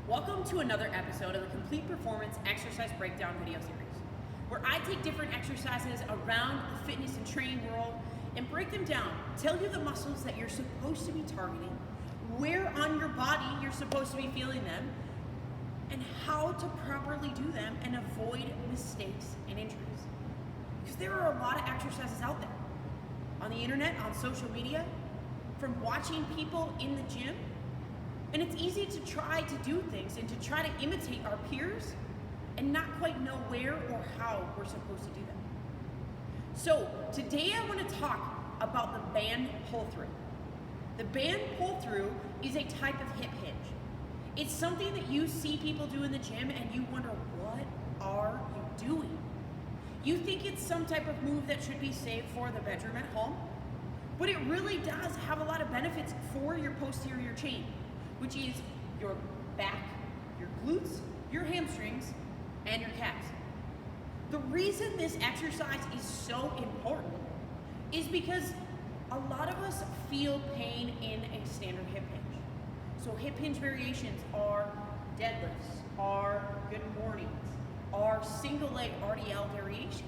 Welcome to another episode of the Complete Performance Exercise Breakdown video series, where I take different exercises around the fitness and training world and break them down, tell you the muscles that you're supposed to be targeting, where on your body you're supposed to be feeling them, and how to properly do them and avoid mistakes and injuries. Because there are a lot of exercises out there, on the internet, on social media, from watching people in the gym. And it's easy to try to do things and to try to imitate our peers and not quite know where or how we're supposed to do them. So today I want to talk about the band pull-through. The band pull-through is a type of hip hinge. It's something that you see people do in the gym and you wonder, what are you doing? You think it's some type of move that should be saved for the bedroom at home, but it really does have a lot of benefits for your posterior chain, which is your back, your glutes, your hamstrings, and your calves. The reason this exercise is so important is because a lot of us feel pain in a standard hip hinge. So hip hinge variations are deadlifts, are good mornings, are single leg RDL variations.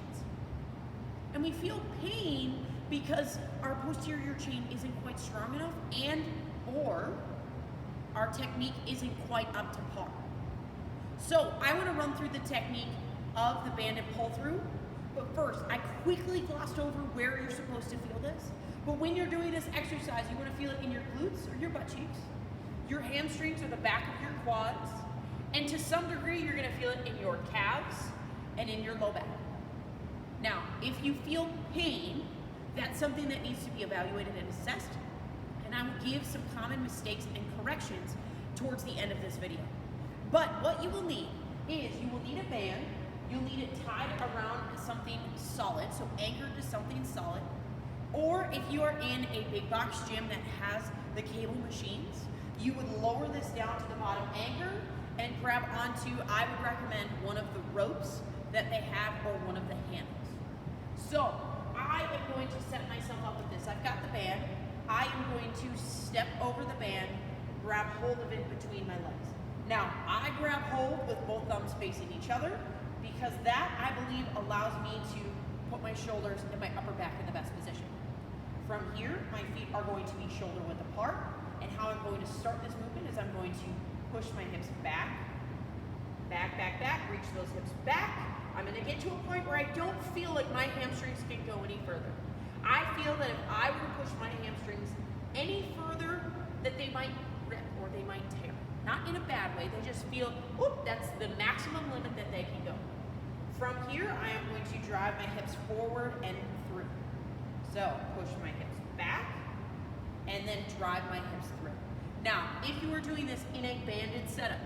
And we feel pain because our posterior chain isn't quite strong enough and or our technique isn't quite up to par. So I want to run through the technique of the banded pull through, but first I quickly glossed over where you're supposed to feel this. But when you're doing this exercise, you want to feel it in your glutes or your butt cheeks, your hamstrings or the back of your quads, and to some degree you're going to feel it in your calves and in your low back. Now, if you feel pain, that's something that needs to be evaluated and assessed. And I will give some common mistakes and corrections towards the end of this video. But what you will need is you will need a band. You'll need it tied around something solid, so anchored to something solid. Or if you are in a big box gym that has the cable machines, you would lower this down to the bottom anchor and grab onto, I would recommend, one of the ropes that they have or one of the handles. So I am going to set myself up with this. I've got the band. I am going to step over the band, grab hold of it between my legs. Now, I grab hold with both thumbs facing each other because that, I believe, allows me to put my shoulders and my upper back in the best position. From here, my feet are going to be shoulder width apart, and how I'm going to start this movement is I'm going to push my hips back, back, back, back, reach those hips back. I'm going to get to a point where I don't feel like my hamstrings can go any further. I feel that if I were to push my hamstrings any further, that they might rip or they might tear. Not in a bad way, they just feel, whoop, that's the maximum limit that they can go. From here, I am going to drive my hips forward and through. So, push my hips back, and then drive my hips through. Now, if you are doing this in a banded setup,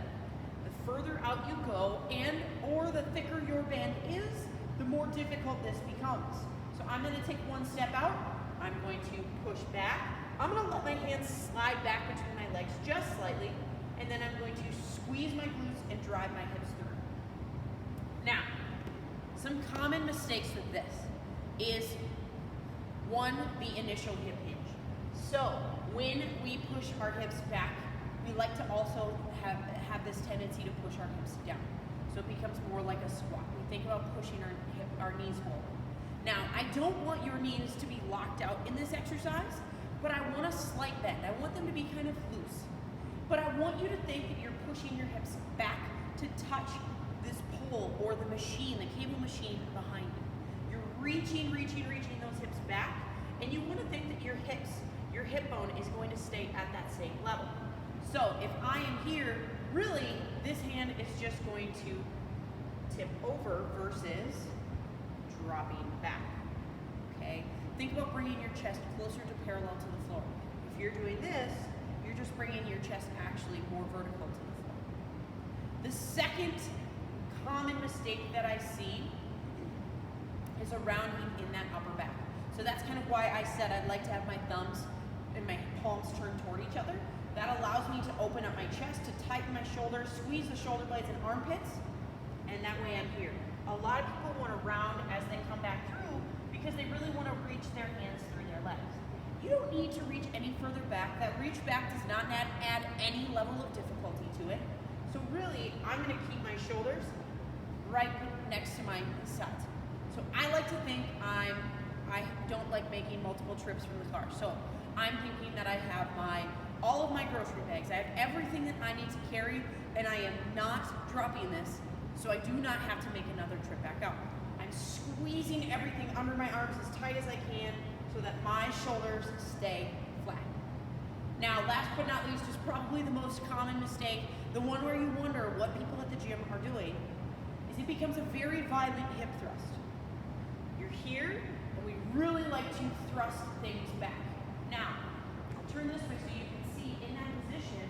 the further out you go and or the thicker your band is, the more difficult this becomes. So I'm going to take one step out, I'm going to push back, I'm going to let my hands slide back between my legs just slightly, and then I'm going to squeeze my glutes and drive my hips through. Now, some common mistakes with this is, one, the initial hip hinge. So when we push our hips back, we like to also have this tendency to push our hips down. So it becomes more like a squat. We think about pushing our knees forward. Now, I don't want your knees to be locked out in this exercise, but I want a slight bend. I want them to be kind of loose. But I want you to think that you're pushing your hips back to touch this pole or the machine, the cable machine behind you. You're reaching those hips back, and you want to think that your hip bone is going to stay at that same level. So if I am here, really, this hand is just going to tip over versus dropping back, okay? Think about bringing your chest closer to parallel to the floor. If you're doing this, you're just bringing your chest actually more vertical to the floor. The second common mistake that I see is a rounding in that upper back. So that's kind of why I said I'd like to have my thumbs and my palms turned toward each other. That allows me to open up my chest, to tighten my shoulders, squeeze the shoulder blades and armpits, and that way I'm here. A lot of people want to round as they come back through because they really want to reach their hands through their legs. You don't need to reach any further back. That reach back does not add any level of difficulty to it. So really, I'm gonna keep my shoulders right next to my sides. So I like to think I don't like making multiple trips from the car. So I'm thinking that I have all of my grocery bags. I have everything that I need to carry, and I am not dropping this, so I do not have to make another trip back out. I'm squeezing everything under my arms as tight as I can so that my shoulders stay flat. Now, last but not least is probably the most common mistake, the one where you wonder what people at the gym are doing, is it becomes a very violent hip thrust. You're here, and we really like to thrust things back. Now, I'll turn this way so you can see in that position,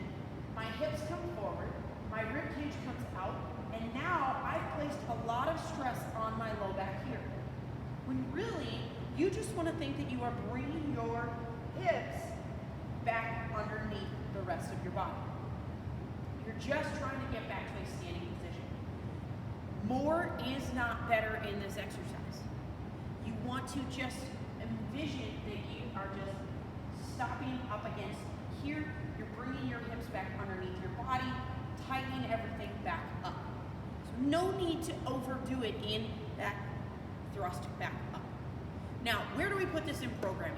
my hips come forward, my rib cage comes out, and now I've placed a lot of stress on my low back here. When really, you just want to think that you are bringing your hips back underneath the rest of your body. You're just trying to get back to a standing position. More is not better in this exercise. You want to just envision that you are just stopping up against here. You're bringing your hips back underneath your body, tightening everything back up. So no need to overdo it in that thrust back up. Now, where do we put this in programming?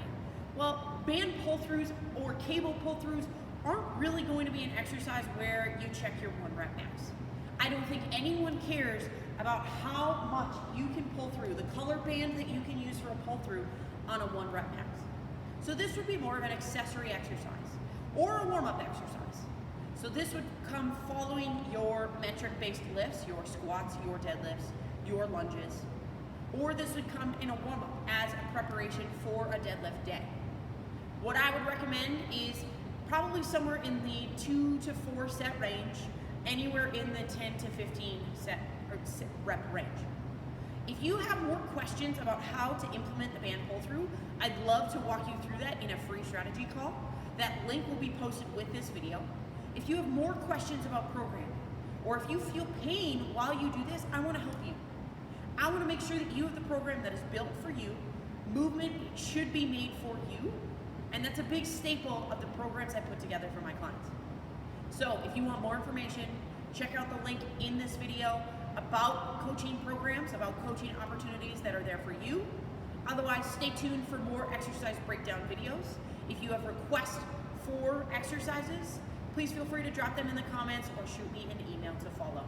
Well, band pull-throughs or cable pull-throughs aren't really going to be an exercise where you check your 1 rep max. I don't think anyone cares about how much you can pull through, the color band that you can use for a pull-through on a 1 rep max. So this would be more of an accessory exercise or a warm-up exercise. So this would come following your metric-based lifts, your squats, your deadlifts, your lunges, or this would come in a warm-up as a preparation for a deadlift day. What I would recommend is probably somewhere in the 2 to 4 set range, anywhere in the 10 to 15 set or rep range. If you have more questions about how to implement the band pull-through, I'd love to walk you through that in a free strategy call. That link will be posted with this video. If you have more questions about programming, or if you feel pain while you do this, I want to help you. I want to make sure that you have the program that is built for you. Movement should be made for you, and that's a big staple of the programs I put together for my clients. So if you want more information, check out the link in this video about coaching programs, about coaching opportunities that are there for you. Otherwise, stay tuned for more exercise breakdown videos. If you have requests for exercises, please feel free to drop them in the comments or shoot me an email to follow.